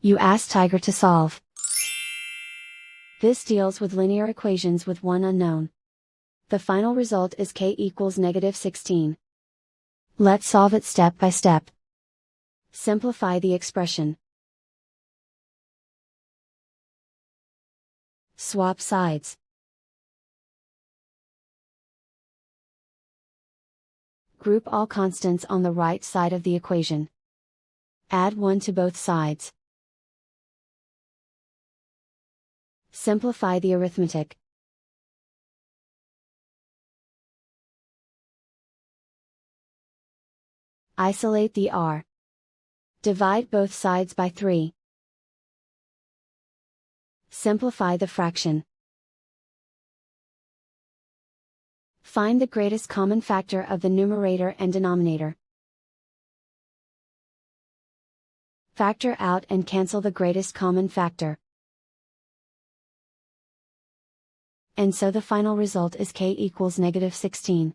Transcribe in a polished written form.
You ask Tiger to solve. This deals with linear equations with one unknown. The final result is k equals -16. Let's solve it step by step. Simplify the expression. Swap sides. Group all constants on the right side of the equation. Add 1 to both sides. Simplify the arithmetic. Isolate the r. Divide both sides by 3. Simplify the fraction. Find the greatest common factor of the numerator and denominator. Factor out and cancel the greatest common factor. And so the final result is k equals -16.